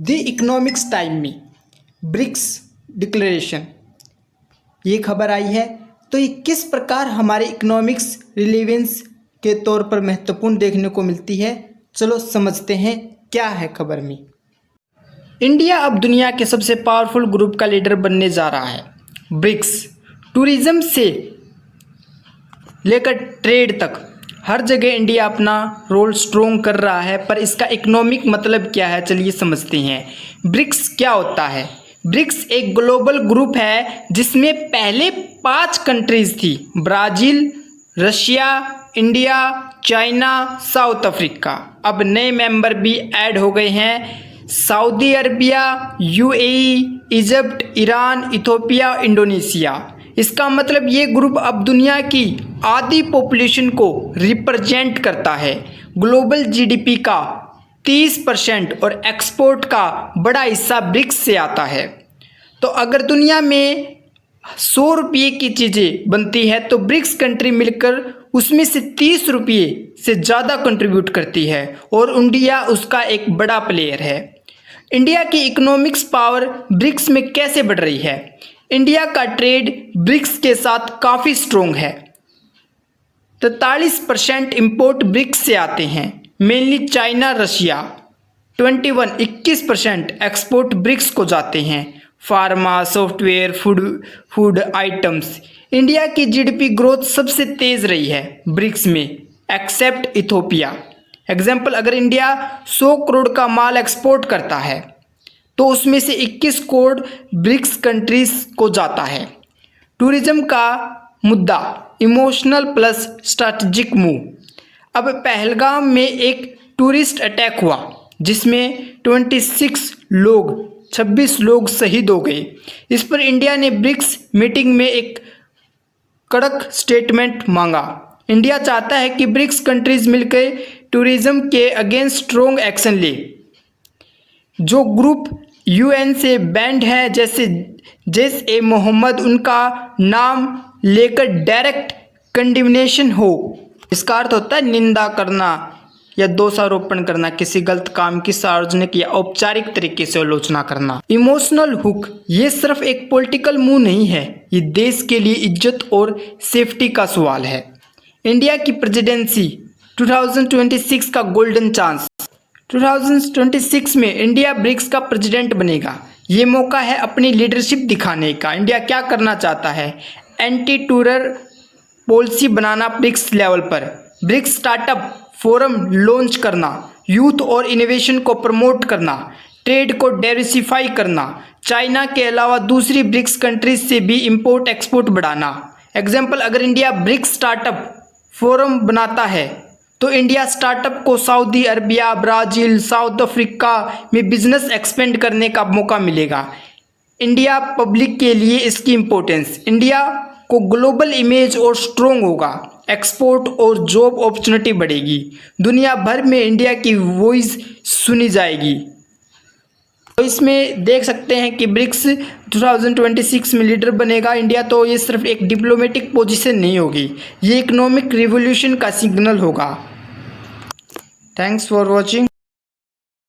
The economics time में BRICS declaration ये खबर आई है। तो ये किस प्रकार हमारे इकोनॉमिक्स रिलेवेंस के तौर पर महत्वपूर्ण देखने को मिलती है, चलो समझते हैं क्या है खबर में। इंडिया अब दुनिया के सबसे पावरफुल ग्रुप का लीडर बनने जा रहा है। ब्रिक्स टूरिज्म से लेकर ट्रेड तक हर जगह इंडिया अपना रोल स्ट्रोंग कर रहा है, पर इसका इकोनॉमिक मतलब क्या है चलिए समझते हैं। ब्रिक्स क्या होता है? ब्रिक्स एक ग्लोबल ग्रुप है जिसमें पहले 5 कंट्रीज थी, Brazil, Russia, India, China, south Africa. अब नए मेंबर भी ऐड हो गए हैं, Saudi Arabia, UAE, Egypt, Iran, Ethiopia, Indonesia. इसका मतलब ये ग्रुप अब दुनिया की आधी पॉपुलेशन को रिप्रेजेंट करता है। ग्लोबल जीडीपी का 30% और एक्सपोर्ट का बड़ा हिस्सा ब्रिक्स से आता है। तो अगर दुनिया में 100 रुपये की चीज़ें बनती है तो ब्रिक्स कंट्री मिलकर उसमें से 30 रुपये से ज़्यादा कंट्रीब्यूट करती है और इंडिया उसका एक बड़ा प्लेयर है। इंडिया की इकोनॉमिक्स पावर ब्रिक्स में कैसे बढ़ रही है? इंडिया का ट्रेड ब्रिक्स के साथ काफ़ी स्ट्रोंग है। 43% इंपोर्ट ब्रिक्स से आते हैं, mainly China, Russia. 21% export BRICS को जाते हैं, pharma, software, food items. India की जीडीपी ग्रोथ सबसे तेज़ रही है ब्रिक्स में, एक्सेप्ट इथियोपिया। एग्जाम्पल, अगर इंडिया 100 करोड़ का माल एक्सपोर्ट करता है तो उसमें से 21 करोड़ ब्रिक्स कंट्रीज को जाता है। टूरिज्म का मुद्दा, इमोशनल प्लस स्ट्रैटेजिक मूव। अब पहलगाम में एक टूरिस्ट अटैक हुआ जिसमें 26 लोग शहीद हो गए। इस पर इंडिया ने ब्रिक्स मीटिंग में एक कड़क स्टेटमेंट मांगा। इंडिया चाहता है कि ब्रिक्स कंट्रीज मिलकर टूरिज्म के अगेंस्ट स्ट्रॉन्ग एक्शन ले। जो ग्रुप यूएन से बैंड है, जैसे जैश-ए-मोहम्मद, उनका नाम लेकर डायरेक्ट कंडेमनेशन हो। इसका अर्थ होता है निंदा करना या दोषारोपण करना, किसी गलत काम की सार्वजनिक या औपचारिक तरीके से आलोचना करना। इमोशनल हुक, ये सिर्फ एक पॉलिटिकल मूव नहीं है, ये देश के लिए इज्जत और सेफ्टी का सवाल है। इंडिया की प्रेसिडेंसी 2026 का गोल्डन चांस। 2026 में इंडिया ब्रिक्स का प्रेसिडेंट बनेगा। ये मौका है अपनी लीडरशिप दिखाने का। इंडिया क्या करना चाहता है? एंटी टेरर पॉलिसी बनाना ब्रिक्स लेवल पर, ब्रिक्स स्टार्टअप फोरम लॉन्च करना, यूथ और इनोवेशन को प्रमोट करना, ट्रेड को डाइवर्सिफाई करना, चाइना के अलावा दूसरी ब्रिक्स कंट्रीज से भी इंपोर्ट एक्सपोर्ट बढ़ाना। एग्जाम्पल, अगर इंडिया ब्रिक्स स्टार्टअप फोरम बनाता है तो इंडिया स्टार्टअप को Saudi Arabia, Brazil, south Africa में बिजनेस एक्सपेंड करने का मौका मिलेगा। इंडिया पब्लिक के लिए इसकी इम्पोर्टेंस, इंडिया को ग्लोबल इमेज और स्ट्रॉन्ग होगा, एक्सपोर्ट और जॉब अपॉर्चुनिटी बढ़ेगी, दुनिया भर में इंडिया की वॉइस सुनी जाएगी। तो इसमें देख सकते हैं कि ब्रिक्स 2026 में लीडर बनेगा इंडिया। तो ये सिर्फ एक डिप्लोमेटिक पोजीशन नहीं होगी, ये इकोनॉमिक रिवॉल्यूशन का सिग्नल होगा। Thanks for watching.